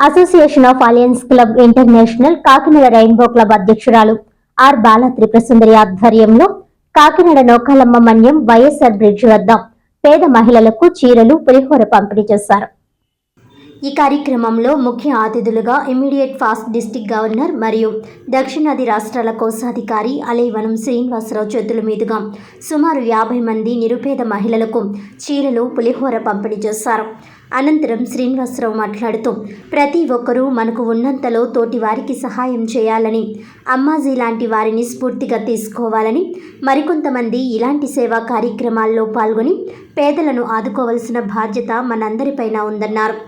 Association of alliance club international Kakinada rainbow club అధ్యక్షురాలు are బాల త్రిపురసుందరి ఆధ్వర్యంలో కాకినాడ నౌకాలమ్మ మన్యం YSR bridge వద్ద పేద మహిళలకు చీరలు పులిహోర పంపిణీ చేశారు. ఈ కార్యక్రమంలో ముఖ్య అతిథులుగా ఇమ్మీడియట్ ఫాస్ట్ డిస్ట్రిక్ట్ గవర్నర్ మరియు దక్షిణాది రాష్ట్రాల కోశాధికారి అలైవనం శ్రీనివాసరావు చేతుల మీదుగా సుమారు 50 మంది నిరుపేద మహిళలకు చీరలు పులిహోర పంపిణీ చేశారు. అనంతరం శ్రీనివాసరావు మాట్లాడుతూ ప్రతి ఒక్కరూ మనకు ఉన్నంతలో తోటి వారికి సహాయం చేయాలని, అమ్మాజీ లాంటి వారిని స్ఫూర్తిగా తీసుకోవాలని, మరికొంతమంది ఇలాంటి సేవా కార్యక్రమాల్లో పాల్గొని పేదలను ఆదుకోవాల్సిన బాధ్యత మనందరిపైన ఉందన్నారు.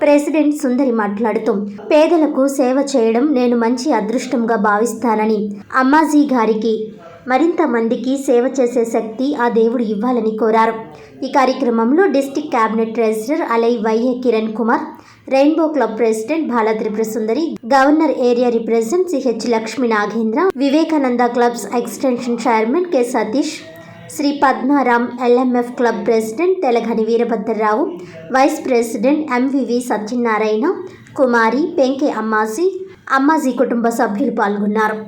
ప్రెసిడెంట్ సుందరి మాట్లాడుతూ పేదలకు సేవ చేయడం నేను మంచి అదృష్టంగా భావిస్తానని, అమ్మాజీ గారికి మరింత మందికి సేవ చేసే శక్తి ఆ దేవుడు ఇవ్వాలని కోరారు. ఈ కార్యక్రమంలో డిస్ట్రిక్ట్ క్యాబినెట్ ట్రెజరర్ అలై YA Kiran Kumar, rainbow club president Bala Tripurasundari, governor area represent CH Lakshmi Nagendra, Vivekananda clubs extension chairman K Satish, Shri Padmaram LMF club president Telagani Veerabhadrarao, vice president MVV Satyanarayana, కుమారి, పెంకే అమ్మాజీ కుటుంబ సభ్యులు పాల్గొన్నారు.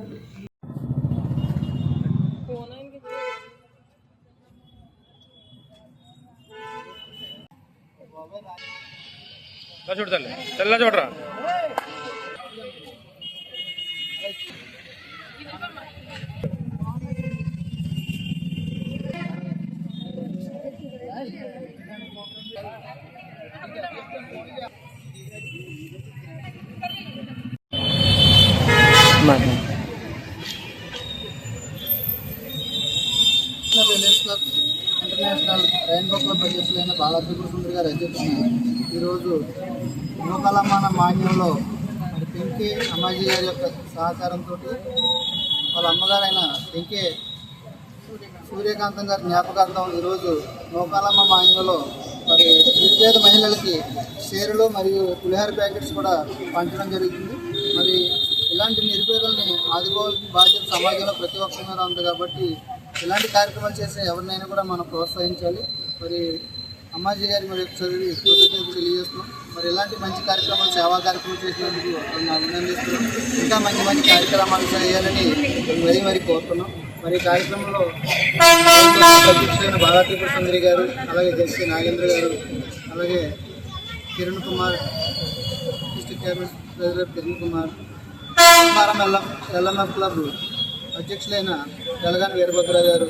చూడరా ఇంటర్నేషనల్ రెయిన్బో క్లబ్ అధ్యక్షులైన బాల త్రిపురసుందరి గారి అధ్యక్షతన ఈరోజు నౌకాలమ్మ మాన్యంలో మరి పెంకే అమ్మాజీ గారి యొక్క సహకారంతో వాళ్ళ అమ్మగారైన పెంకే సూర్యకాంతం గారి జ్ఞాపకార్థం ఈరోజు నౌకాలమ్మ మాన్యంలో మరి నిరుపేద మహిళలకి చీరలు మరియు పులిహోర ప్యాకెట్స్ కూడా పంచడం జరుగుతుంది. మరి ఇలాంటి నిరుపేదల్ని ఆదుకోవాల్సిన బాధ్యత సమాజంలో ప్రతి ఒక్కరి మీద ఉంది కాబట్టి ఇలాంటి కార్యక్రమాలు చేసే ఎవరినైనా కూడా మనం ప్రోత్సహించాలి. మరి అమ్మాజీ గారి మరి చదివి కృతజ్ఞతలు తెలియజేస్తున్నాం. మరి ఇలాంటి మంచి కార్యక్రమాలు, సేవా కార్యక్రమాలు చేసినందుకు అభినందిస్తున్నాం. ఇంకా మంచి మంచి కార్యక్రమాలు చేయాలని మరి కోరుతున్నాం. మరి ఈ కార్యక్రమంలో అధ్యక్షులైన బాల త్రిపురసుందరి గారు, అలాగే జెస్సీ నాగేంద్ర గారు, అలాగే Kiran Kumar, district cabinet president Kiran Kumar, LMF club అధ్యక్షులైన తెలగని వీరభద్రరావు గారు,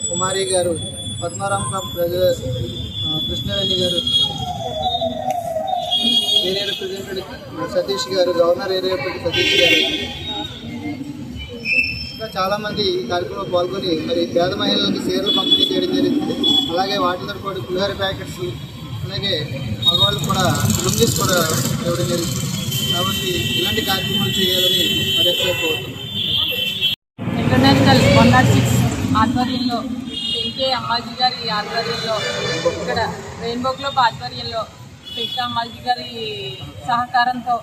కుమారి గారు, పద్మారాం క్లబ్ ప్రెసిడెంట్ కృష్ణవేణి గారు, ఏరియా రిప్రజెంటేటివ్ సతీష్ గారు, గవర్నర్ ఏరియా రిప్రజెంటేటివ్ సతీష్ గారు, ఇంకా చాలామంది ఈ కార్యక్రమంలో పాల్గొని మరి పేద మహిళలకు చీరలు పంపిణీ చేయడం జరిగింది. అలాగే వాటితో పాటు పులిహోర ప్యాకెట్స్, అలాగే మగవాళ్ళు కూడా లుంగీస్ కూడా ఇవ్వడం జరిగింది. కాబట్టి ఇలాంటి కార్యక్రమాలు చేయాలని మరొకసారి కోరుతున్నాం. ఇంటర్నేషనల్ 106 ఆధ్వర్యంలో పెంకే అమ్మాజీ గారి ఆధ్వర్యంలో, ఇక్కడ రెయిన్బో క్లబ్ ఆధ్వర్యంలో పెంకే అమ్మాజీ గారి సహకారంతో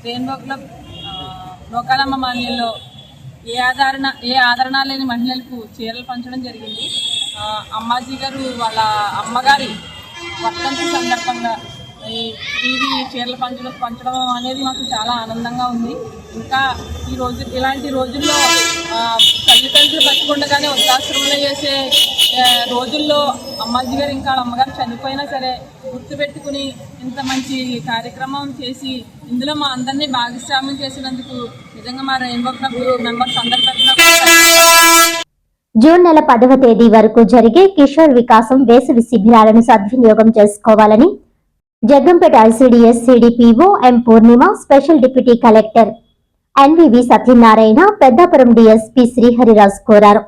రెయిన్బో క్లబ్ నౌకాలమ్మ మాన్యంలో ఏ ఆదరణ లేని మహిళలకు చీరలు పంచడం జరిగింది. అమ్మాజీ గారు వాళ్ళ అమ్మగారి వర్ధంతి సందర్భంగా ఇవి చీరలు పంచడం అనేది మాకు చాలా ఆనందంగా ఉంది. ఇంకా ఇలాంటి రోజుల్లో తల్లిదండ్రులు బతికుండగానే వృద్ధాశ్రమంలో చేసే రోజుల్లో అమ్మాజీ గారు ఇంకా వాళ్ళ అమ్మగారు చనిపోయినా సరే గుర్తుపెట్టుకుని ఇంత మంచి కార్యక్రమం చేసి ఇందులో మా అందరినీ భాగస్వామ్యం చేసినందుకు నిజంగా మా రెయిన్బో క్లబ్ మెంబర్స్ అందరి తరఫున జూన్ నెల 10వ తేదీ వరకు జరిగే కిషోర్ వికాసం వేసవి శిబిరాలను సద్వినియోగం చేసుకోవాలని Jaggampeta ICDS CDPO M Purnima, special deputy collector NVV Satyanarayana, Peddapuram DSP Srihariraj కోరారు.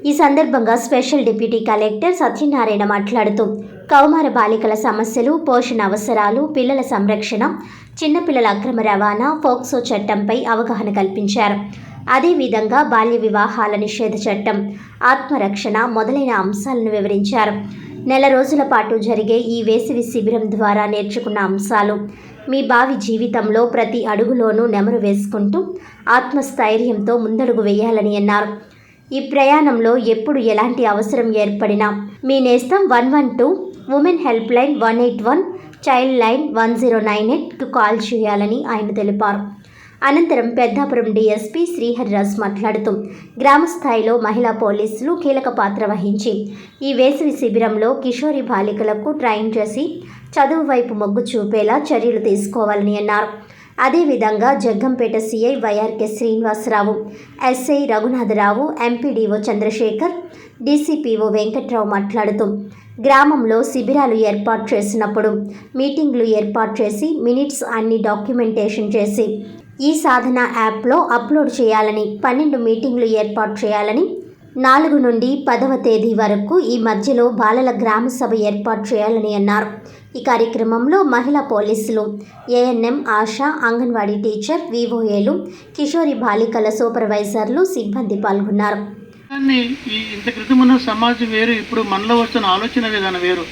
ఈ సందర్భంగా స్పెషల్ డిప్యూటీ కలెక్టర్ సత్యనారాయణ మాట్లాడుతూ కౌమార బాలికల సమస్యలు, పోషణ అవసరాలు, పిల్లల సంరక్షణ, చిన్నపిల్లల అక్రమ రవాణా, ఫోక్సో చట్టంపై అవగాహన కల్పించారు. అదేవిధంగా బాల్య వివాహాల నిషేధ చట్టం, ఆత్మరక్షణ మొదలైన అంశాలను వివరించారు. నెల రోజుల పాటు జరిగే ఈ వేసవి శిబిరం ద్వారా నేర్చుకున్న అంశాలు మీ భావి జీవితంలో ప్రతి అడుగులోనూ నెమరు వేసుకుంటూ ఆత్మస్థైర్యంతో ముందడుగు వేయాలని అన్నారు. ఈ ప్రయాణంలో ఎప్పుడు ఎలాంటి అవసరం ఏర్పడినా మీ నేస్తం 112, women help line 181, child line 1098కు కాల్ చేయాలని ఆయన తెలిపారు. అనంతరం పెద్దాపురం డీఎస్పీ శ్రీహరిరాజ్ మాట్లాడుతూ గ్రామ స్థాయిలో మహిళా పోలీసులు కీలక పాత్ర వహించి ఈ వేసవి శిబిరంలో కిషోరి బాలికలకు ట్రైన్ చేసి చదువు వైపు మొగ్గు చూపేలా చర్యలు తీసుకోవాలని అన్నారు. అదేవిధంగా Jaggampeta CI YRK Srinivasarao, SI Raghunatharao, MPDO Chandrasekhar, DCPO Venkatrao మాట్లాడుతూ గ్రామంలో శిబిరాలు ఏర్పాటు చేసినప్పుడు మీటింగ్లు ఏర్పాటు చేసి మినిట్స్ అన్ని డాక్యుమెంటేషన్ చేసి ఈ సాధన యాప్లో అప్లోడ్ చేయాలని, 12 మీటింగ్లు ఏర్పాటు చేయాలని, 4 నుండి 10వ తేదీ వరకు ఈ మధ్యలో బాలల గ్రామ సభ ఏర్పాటు చేయాలని అన్నారు. ఈ కార్యక్రమంలో మహిళా పోలీసులు, ఏఎన్ఎం, ఆశా, అంగన్వాడీ టీచర్, వివోఏలు, కిషోరి బాలికల సూపర్వైజర్లు, సిబ్బంది పాల్గొన్నారు. ఇంత క్రితం ఉన్న సమాజం వేరు, ఇప్పుడు మనలో వస్తున్న ఆలోచన విధానం వేరు.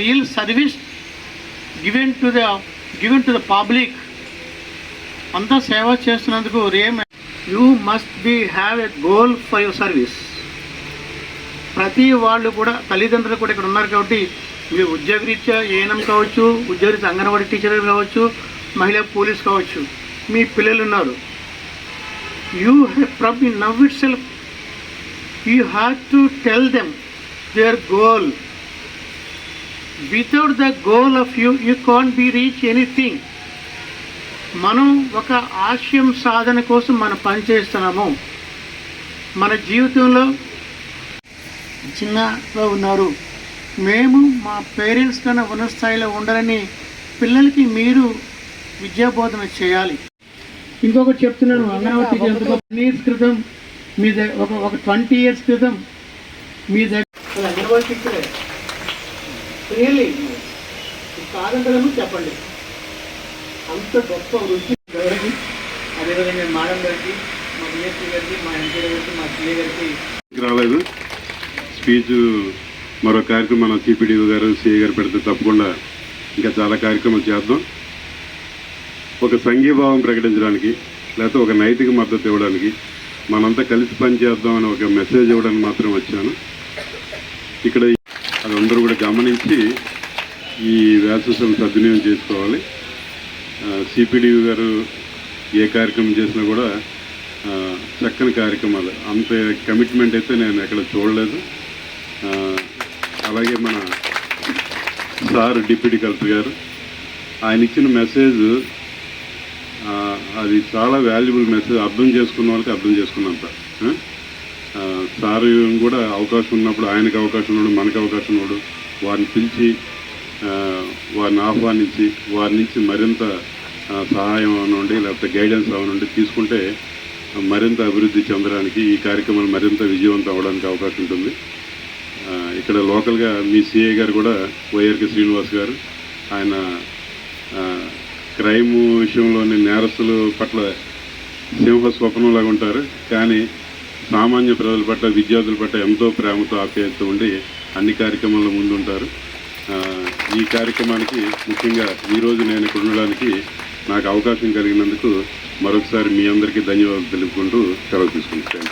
Real service given to the public. అంతా సేవ చేస్తున్నందుకు you must have a goal for your service. ప్రతి వాళ్ళు కూడా తల్లిదండ్రులు కూడా ఇక్కడ ఉన్నారు కాబట్టి మీరు ఉద్యోగరీత్యా ఏఎన్ఎం కావచ్చు, ఉద్యోగరీత్యా అంగన్వాడీ టీచర్ కావచ్చు, మహిళా పోలీస్ కావచ్చు, మీ పిల్లలు ఉన్నారు. You have now it self you have to tell them there goal. Without the goal of you can't be reach anything. మనం ఒక ఆశయం సాధన కోసం మనం పనిచేస్తున్నాము. మన జీవితంలో చిన్నగా ఉన్నారు, మేము మా పేరెంట్స్ కన్నా ఉన్న స్థాయిలో ఉండాలని పిల్లలకి మీరు విద్యాబోధన చేయాలి. ఇంకొకటి చెప్తున్నాను, అంగన్వాడీ టీచర్ 10 years క్రితం మీ దగ్గర ఒక 20 years క్రితం మీ దగ్గర అంగన్వాడీ టీచరే రియల్లీ కాదంటారేమో చెప్పండి. అంత గొప్ప వృత్తి గారికి, అదేవిధంగా మేడం గారికి, మా డిఎస్పీ గారికి, మా ఎంపీ గారికి, మా సిఏ గారికి రాలేదు. స్పీచ్ మరో కార్యక్రమం మన సిపిడిఓ గారు, సిఏ గారు పెడితే తప్పకుండా ఇంకా చాలా కార్యక్రమాలు చేద్దాం. ఒక సంఘీభావం ప్రకటించడానికి, లేకపోతే ఒక నైతిక మద్దతు ఇవ్వడానికి, మనంతా కలిసి పనిచేద్దామని ఒక మెసేజ్ ఇవ్వడానికి మాత్రం వచ్చాను. ఇక్కడ అది అందరూ కూడా గమనించి ఈ వేసవిని సద్వినియోగం చేసుకోవాలి. సిపిడిఓ గారు ఏ కార్యక్రమం చేసినా కూడా చక్కని కార్యక్రమాలు, అంత కమిట్మెంట్ అయితే నేను ఎక్కడ చూడలేదు. అలాగే మన సార్ డిప్యూటీ కలెక్టర్ గారు ఆయన ఇచ్చిన మెసేజ్ అది చాలా వాల్యుబుల్ మెసేజ్. అర్థం చేసుకున్న వాళ్ళకి అర్థం చేసుకున్నంత. సార్ కూడా అవకాశం ఉన్నప్పుడు, ఆయనకు అవకాశం ఉన్నాడు, మనకు అవకాశం ఉన్నాడు, వారిని పిలిచి వారిని ఆహ్వానించి వారి నుంచి మరింత సహాయం అవనండి, లేకపోతే గైడెన్స్ అవనండి తీసుకుంటే మరింత అభివృద్ధి చెందడానికి, ఈ కార్యక్రమాలు మరింత విజయవంతం అవ్వడానికి అవకాశం ఉంటుంది. ఇక్కడ లోకల్గా మీ సిఐ గారు కూడా వైఆర్కే శ్రీనివాస్ గారు, ఆయన క్రైమ్ విషయంలోని నేరస్తుల పట్ల సింహ స్వప్నంలాగా ఉంటారు. కానీ సామాన్య ప్రజల పట్ల, విద్యార్థుల పట్ల ఎంతో ప్రేమతో, ఆప్యాయత ఉండి అన్ని కార్యక్రమాల్లో ముందుంటారు. ఈ కార్యక్రమానికి ముఖ్యంగా ఈరోజు నేను ఇక్కడ ఉండడానికి నాకు అవకాశం కలిగినందుకు మరొకసారి మీ అందరికీ ధన్యవాదాలు తెలుపుకుంటూ సెలవు తీసుకుంటాను.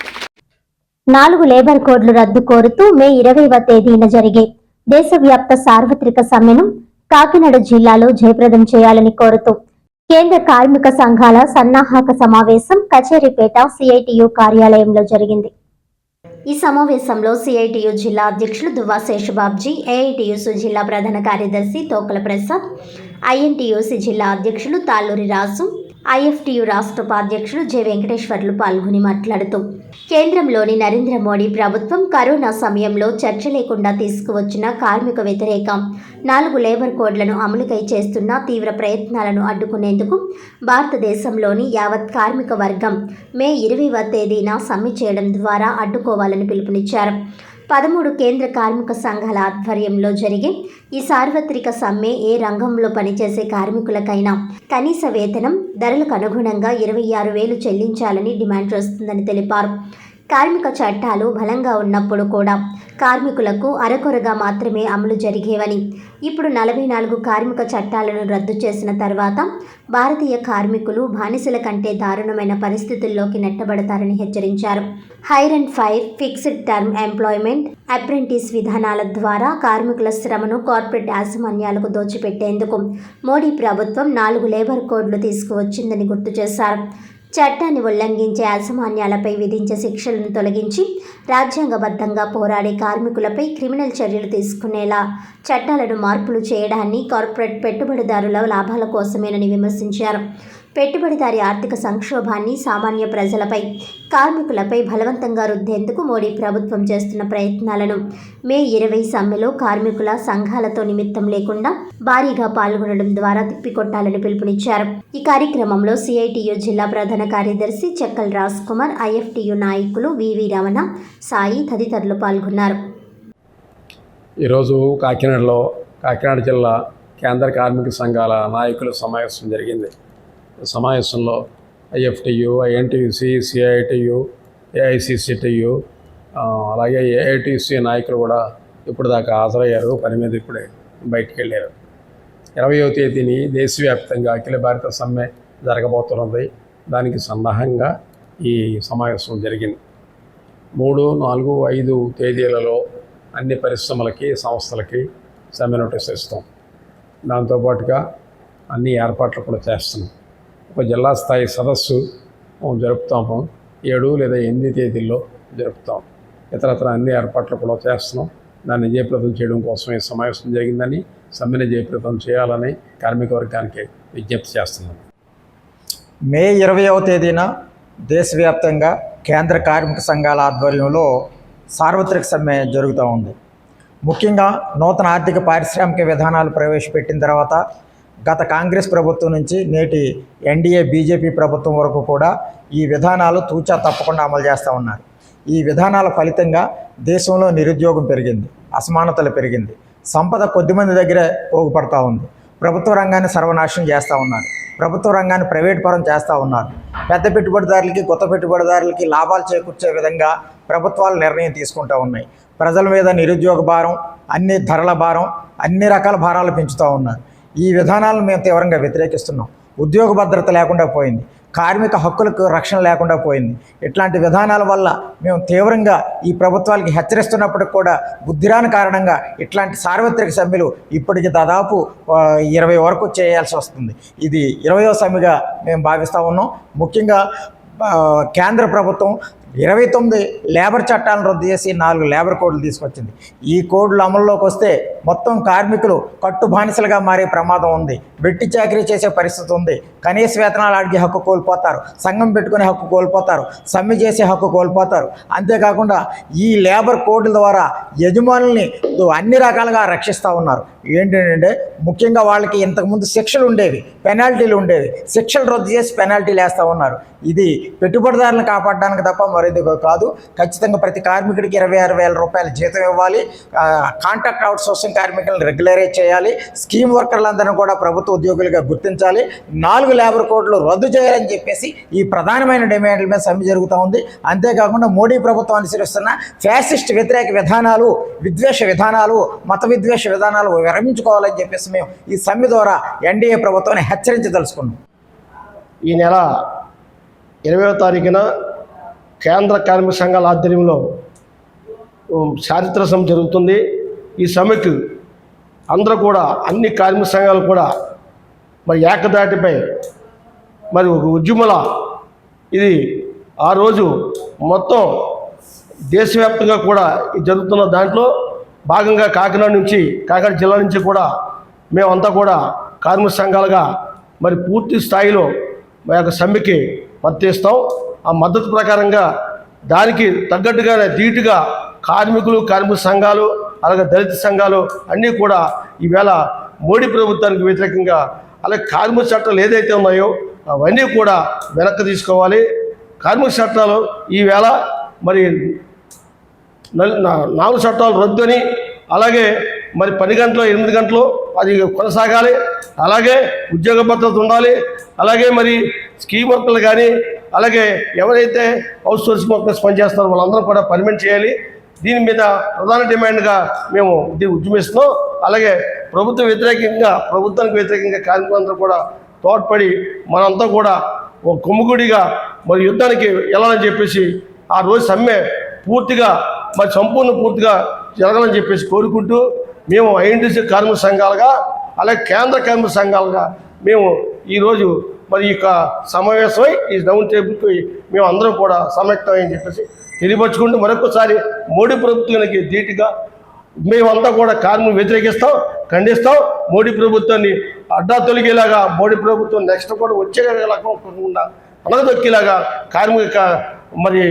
4 లేబర్ కోడ్లు రద్దు కోరుతూ మే 20వ తేదీన జరిగే దేశవ్యాప్త సార్వత్రిక సమ్మెను కాకినాడ జిల్లాలో జయప్రదం చేయాలని కోరుతూ కేంద్ర కార్మిక సంఘాల సన్నాహక సమావేశం కచేరీపేట సిఐటియు కార్యాలయంలో జరిగింది. ఈ సమావేశంలో సిఐటియు జిల్లా అధ్యక్షులు దువ్వా శేషబాబ్జీ, ఏఐటియుసి జిల్లా ప్రధాన కార్యదర్శి తోకల ప్రసాద్, ఐఎన్టీయూసీ జిల్లా అధ్యక్షులు తాళ్ళూరి రాజు, ఐఎఫ్టియు రాష్ట్ర ఉపాధ్యక్షులు జె వెంకటేశ్వర్లు పాల్గొని మాట్లాడుతూ కేంద్రంలోని నరేంద్ర మోడీ ప్రభుత్వం కరోనా సమయంలో చర్చ లేకుండా తీసుకువచ్చిన కార్మిక వ్యతిరేక 4 లేబర్ కోడ్లను అమలుకై చేస్తున్న తీవ్ర ప్రయత్నాలను అడ్డుకునేందుకు భారతదేశంలోని యావత్ కార్మిక వర్గం మే 20వ తేదీన సమ్మె చేయడం ద్వారా అడ్డుకోవాలని పిలుపునిచ్చారు. 13 కేంద్ర కార్మిక సంఘాల ఆధ్వర్యంలో జరిగే ఈ సార్వత్రిక సమ్మె ఏ రంగంలో పనిచేసే కార్మికులకైనా కనీస వేతనం, ధరలకు అనుగుణంగా 26,000 చెల్లించాలని డిమాండ్ చేస్తుందని తెలిపారు. కార్మిక చట్టాలు బలంగా ఉన్నప్పుడు కూడా కార్మికులకు అరకొరగా మాత్రమే అమలు జరిగేవని, ఇప్పుడు 44 కార్మిక చట్టాలను రద్దు చేసిన తర్వాత భారతీయ కార్మికులు బానిసల కంటే దారుణమైన పరిస్థితుల్లోకి నెట్టబడతారని హెచ్చరించారు. Hire and fire, fixed term employment, apprentice విధానాల ద్వారా కార్మికుల శ్రమను కార్పొరేట్ యాజమాన్యాలకు దోచిపెట్టేందుకు మోడీ ప్రభుత్వం 4 లేబర్ కోడ్లు తీసుకువచ్చిందని గుర్తు చేశారు. చట్టాన్ని ఉల్లంఘించే యాజమాన్యాలపై విధించే శిక్షలను తొలగించి రాజ్యాంగబద్ధంగా పోరాడే కార్మికులపై క్రిమినల్ చర్యలు తీసుకునేలా చట్టాలను మార్పులు చేయడాన్ని కార్పొరేట్ పెట్టుబడిదారుల లాభాల కోసమేనని విమర్శించారు. పెట్టుబడిదారీ ఆర్థిక సంక్షోభాన్ని సామాన్య ప్రజలపై, కార్మికులపై బలవంతంగా రుద్దేందుకు మోడీ ప్రభుత్వం చేస్తున్న ప్రయత్నాలను మే 20 సమ్మెలో కార్మికుల సంఘాలతో నిమిత్తం లేకుండా భారీగా పాల్గొనడం ద్వారా తిప్పికొట్టాలని పిలుపునిచ్చారు. ఈ కార్యక్రమంలో సిఐటియు జిల్లా ప్రధాన కార్యదర్శి చెక్కల్ రాజ్ కుమార్, ఐఎఫ్టియు నాయకులు వివి రమణ, సాయి తదితరులు పాల్గొన్నారు. ఈరోజు కాకినాడ జిల్లా కేంద్ర కార్మిక సంఘాల నాయకుల సమావేశం జరిగింది. సమావేశంలో ఐఎఫ్టియు, ఐఎన్టీయూసీ, సిఐటియు, ఏఐసిసిటియు, అలాగే ఏఐటిసి నాయకులు కూడా ఇప్పుడు దాకా హాజరయ్యారు. పని మీద ఇప్పుడే బయటికి వెళ్ళారు. 20వ తేదీని దేశవ్యాప్తంగా అఖిల భారత సమ్మె జరగబోతున్నది. దానికి సన్నాహంగా ఈ సమావేశం జరిగింది. 3, 4, 5 తేదీలలో అన్ని పరిశ్రమలకి, సంస్థలకి సమ్మె నోటీస్ ఇస్తాం. దాంతోపాటుగా అన్ని ఏర్పాట్లు కూడా చేస్తున్నాం. ఒక జిల్లా స్థాయి సదస్సు జరుపుతాము. 7 లేదా 8 తేదీల్లో జరుపుతాం. ఇతరత్ర అన్ని ఏర్పాట్లు కూడా చేస్తున్నాం. దాన్ని జయప్రదం చేయడం కోసం ఈ సమావేశం జరిగిందని, సమ్మెను జయప్రదం చేయాలని కార్మిక వర్గానికి విజ్ఞప్తి చేస్తున్నాం. మే 20వ తేదీన దేశవ్యాప్తంగా కేంద్ర కార్మిక సంఘాల ఆధ్వర్యంలో సార్వత్రిక సమ్మె జరుగుతూ ఉంది. ముఖ్యంగా నూతన ఆర్థిక పారిశ్రామిక విధానాలు ప్రవేశపెట్టిన తర్వాత గత కాంగ్రెస్ ప్రభుత్వం నుంచి నేటి ఎన్డీఏ బీజేపీ ప్రభుత్వం వరకు కూడా ఈ విధానాలు తూచా తప్పకుండా అమలు చేస్తూ ఉన్నారు. ఈ విధానాల ఫలితంగా దేశంలో నిరుద్యోగం పెరిగింది, అసమానతలు పెరిగింది, సంపద కొద్దిమంది దగ్గరే పోగుపడతా ఉంది. ప్రభుత్వ రంగాన్ని సర్వనాశనం చేస్తూ ఉన్నారు. ప్రభుత్వ రంగాన్ని ప్రైవేట్ పరం చేస్తూ ఉన్నారు. పెద్ద పెట్టుబడిదారులకి, కొత్త పెట్టుబడిదారులకి లాభాలు చేకూర్చే విధంగా ప్రభుత్వాలు నిర్ణయం తీసుకుంటూ ఉన్నాయి. ప్రజల మీద నిరుద్యోగ భారం, అన్ని ధరల భారం, అన్ని రకాల భారాలు పెంచుతూ ఉన్నారు. ఈ విధానాలను మేము తీవ్రంగా వ్యతిరేకిస్తున్నాం. ఉద్యోగ భద్రత లేకుండా పోయింది, కార్మిక హక్కులకు రక్షణ లేకుండా పోయింది. ఇట్లాంటి విధానాల వల్ల మేము తీవ్రంగా ఈ ప్రభుత్వాలకి హెచ్చరిస్తున్నప్పటికి కూడా బుద్ధిరాని కారణంగా ఇట్లాంటి సార్వత్రిక సమ్మెలు ఇప్పటికి దాదాపు 20 వరకు చేయాల్సి వస్తుంది. ఇది 20వ సమ్మెగా మేము భావిస్తూ ఉన్నాం. ముఖ్యంగా కేంద్ర ప్రభుత్వం 29 లేబర్ చట్టాలను రద్దు చేసి 4 లేబర్ కోడ్లు తీసుకొచ్చింది. ఈ కోడ్లు అమల్లోకి వస్తే మొత్తం కార్మికులు కట్టు బానిసలుగా మారే ప్రమాదం ఉంది. వెట్టి చాకరీ చేసే పరిస్థితి ఉంది. కనీస వేతనాలు అడిగే హక్కు కోల్పోతారు, సంఘం పెట్టుకునే హక్కు కోల్పోతారు, సమ్మె చేసే హక్కు కోల్పోతారు. అంతేకాకుండా ఈ లేబర్ కోడ్ల ద్వారా యజమానుల్ని అన్ని రకాలుగా రక్షిస్తూ ఉన్నారు. ఏంటంటే ముఖ్యంగా వాళ్ళకి ఇంతకుముందు శిక్షలు ఉండేవి, పెనాల్టీలు ఉండేవి. శిక్షలు రద్దు చేసి పెనాల్టీలు వేస్తూ ఉన్నారు. ఇది పెట్టుబడిదారులను కాపాడడానికి తప్ప మరేది కాదు. ఖచ్చితంగా ప్రతి కార్మికుడికి 26,000 రూపాయల జీతం ఇవ్వాలి. కాంట్రాక్ట్ అవుట్సోర్సింగ్ కార్మికులను రెగ్యులరైజ్ చేయాలి. స్కీమ్ వర్కర్లందరినీ కూడా ప్రభుత్వ ఉద్యోగులుగా గుర్తించాలి. 4 లేబర్ కోడ్లు రద్దు చేయాలని చెప్పేసి ఈ ప్రధానమైన డిమాండ్ల మీద సమ్మె జరుగుతూ ఉంది. అంతేకాకుండా మోడీ ప్రభుత్వం అనుసరిస్తున్న ఫ్యాసిస్ట్ వ్యతిరేక విధానాలు, విద్వేష విధానాలు, మత విద్వేష విధానాలు విరమించుకోవాలని చెప్పేసి మేము ఈ సమ్మె ద్వారా ఎన్డీఏ ప్రభుత్వాన్ని హెచ్చరించదలుచుకున్నాం. ఈ నెల 20వ తారీఖున కేంద్ర కార్మిక సంఘాల ఆధ్వర్యంలో చారిత్రక సమ్మె జరుగుతుంది. ఈ సమ్మెకు అందరూ కూడా, అన్ని కార్మిక సంఘాలు కూడా మరి ఏకదాటిపై మరి ఒక ఉద్యమల ఇది ఆ రోజు మొత్తం దేశవ్యాప్తంగా కూడా జరుగుతున్న దాంట్లో భాగంగా కాకినాడ జిల్లా నుంచి కూడా మేమంతా కూడా కార్మిక సంఘాలుగా మరి పూర్తి స్థాయిలో మా యొక్క సమ్మెకి మద్దతు ఇస్తాం. ఆ మద్దతు ప్రకారంగా దానికి తగ్గట్టుగానే ధీటుగా కార్మికులు, కార్మిక సంఘాలు, అలాగే దళిత సంఘాలు అన్నీ కూడా ఈవేళ మోడీ ప్రభుత్వానికి వ్యతిరేకంగా, అలాగే కార్మిక చట్టాలు ఏదైతే ఉన్నాయో అవన్నీ కూడా వెనక్కి తీసుకోవాలి. కార్మిక చట్టాలు ఈవేళ మరి 4 చట్టాలు రద్దు అని, అలాగే మరి 10 గంటలు 8 గంటలు అది కొనసాగాలి. అలాగే ఉద్యోగ భద్రత ఉండాలి. అలాగే మరి స్కీమ్ వర్కర్లు కానీ, అలాగే ఎవరైతే అవుట్ సోర్సింగ్ వర్కర్స్ పనిచేస్తారో వాళ్ళందరూ కూడా పర్మనెంట్ చేయాలి. దీని మీద ప్రధాన డిమాండ్గా మేము దీన్ని ఉద్యమిస్తున్నాం. అలాగే ప్రభుత్వానికి వ్యతిరేకంగా కార్మికులందరూ కూడా తోడ్పడి మనంతా కూడా ఒక కొమ్ముగుడిగా మరి యుద్ధానికి వెళ్ళాలని చెప్పేసి ఆ రోజు సమ్మె పూర్తిగా పూర్తిగా జరగాలని చెప్పేసి కోరుకుంటూ మేము ఐఎన్టీసీ కార్మిక సంఘాలుగా అలాగే కేంద్ర కార్మిక సంఘాలుగా మేము ఈరోజు మరి ఈ సమావేశమై ఈ రౌండ్ టేబుల్కి మేము అందరం కూడా సంయుక్తమని చెప్పేసి తెలియపరుచుకుంటూ మరొకసారి మోడీ ప్రభుత్వానికి ధీటుగా మేమంతా కూడా కార్మికులు వ్యతిరేకిస్తాం, ఖండిస్తాం. మోడీ ప్రభుత్వాన్ని అడ్డా తొలగేలాగా మోడీ ప్రభుత్వం నెక్స్ట్ కూడా వచ్చేలాగా అనగదొక్కేలాగా కార్మిక మరి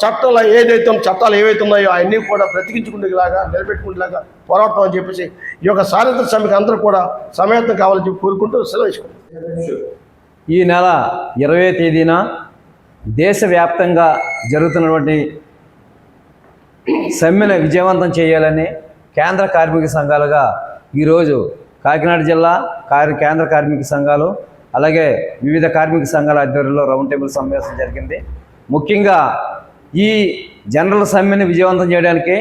చట్టాలు ఏవైతే ఉన్నాయో అవన్నీ కూడా బ్రతికించుకునేలాగా నిలబెట్టుకునేలాగా పోరాటం అని చెప్పేసి ఈ యొక్క సాయంత్ర సమ్మెకి అందరూ కూడా సమయత్నం కావాలని చెప్పి కోరుకుంటూ సెలవు. ఈ నెల 20వ తేదీన దేశవ్యాప్తంగా జరుగుతున్నటువంటి సమ్మెను విజయవంతం చేయాలని కేంద్ర కార్మిక సంఘాలుగా ఈరోజు కాకినాడ జిల్లా కేంద్ర కార్మిక సంఘాలు అలాగే వివిధ కార్మిక సంఘాల ఆధ్వర్యంలో రౌండ్ టేబుల్ సమావేశం జరిగింది. ముఖ్యంగా ఈ జనరల్ సమ్మెను విజయవంతం చేయడానికి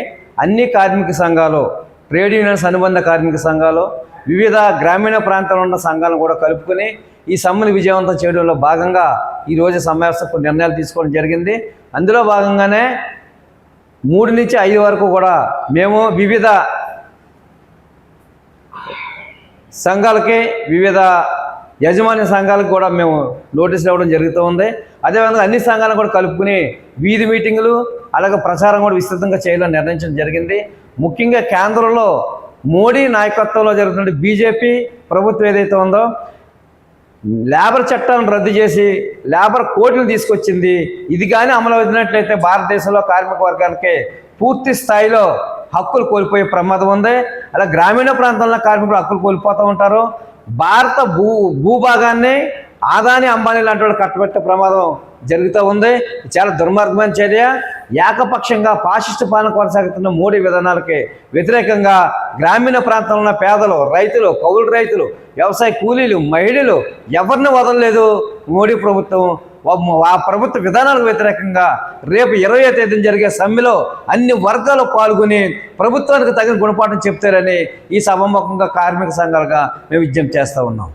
అన్ని కార్మిక సంఘాలు, ట్రేడ్ యూనియన్స్ అనుబంధ కార్మిక సంఘాలు, వివిధ గ్రామీణ ప్రాంతాల్లో ఉన్న సంఘాలను కూడా కలుపుకొని ఈ సమ్మెను విజయవంతం చేయడంలో భాగంగా ఈరోజు సమావేశం కొన్ని నిర్ణయాలు తీసుకోవడం జరిగింది. అందులో భాగంగానే 3 నుంచి 5 వరకు కూడా మేము వివిధ సంఘాలకి వివిధ యజమాని సంఘాలకు కూడా మేము నోటీసులు ఇవ్వడం జరుగుతూ ఉంది. అదేవిధంగా అన్ని సంఘాలను కూడా కలుపుకుని వీధి మీటింగులు అలాగే ప్రచారం కూడా విస్తృతంగా చేయాలని నిర్ణయించడం జరిగింది. ముఖ్యంగా కేంద్రంలో మోడీ నాయకత్వంలో జరుగుతున్న బీజేపీ ప్రభుత్వం ఏదైతే ఉందో లేబర్ చట్టాలను రద్దు చేసి లేబర్ కోడ్లను తీసుకొచ్చింది. ఇది కానీ అమలు అవుతున్నట్లయితే భారతదేశంలో కార్మిక వర్గానికి పూర్తి స్థాయిలో హక్కులు కోల్పోయే ప్రమాదం ఉంది. అలా గ్రామీణ ప్రాంతాల్లో కార్మికులు హక్కులు కోల్పోతూ ఉంటారు. భారత భూభాగాన్ని ఆదాని అంబానీ లాంటి వాళ్ళు కట్టబెట్టే ప్రమాదం జరుగుతూ ఉంది. చాలా దుర్మార్గమైన చర్య. ఏకపక్షంగా పాశిష్ట పాలన కొనసాగుతున్న మోడీ విధానాలకి వ్యతిరేకంగా గ్రామీణ ప్రాంతంలో ఉన్న పేదలు, రైతులు, కౌలు రైతులు, వ్యవసాయ కూలీలు, మహిళలు ఎవరిని వదలలేదు మోడీ ప్రభుత్వం. ఆ ప్రభుత్వ విధానాలకు వ్యతిరేకంగా రేపు 20వ తేదీన జరిగే సమ్మెలో అన్ని వర్గాలు పాల్గొని ప్రభుత్వానికి తగిన గుణపాఠం చెప్తారని ఈ సభాముఖంగా కార్మిక సంఘాలుగా మేము విజ్ఞప్తి చేస్తూ ఉన్నాం.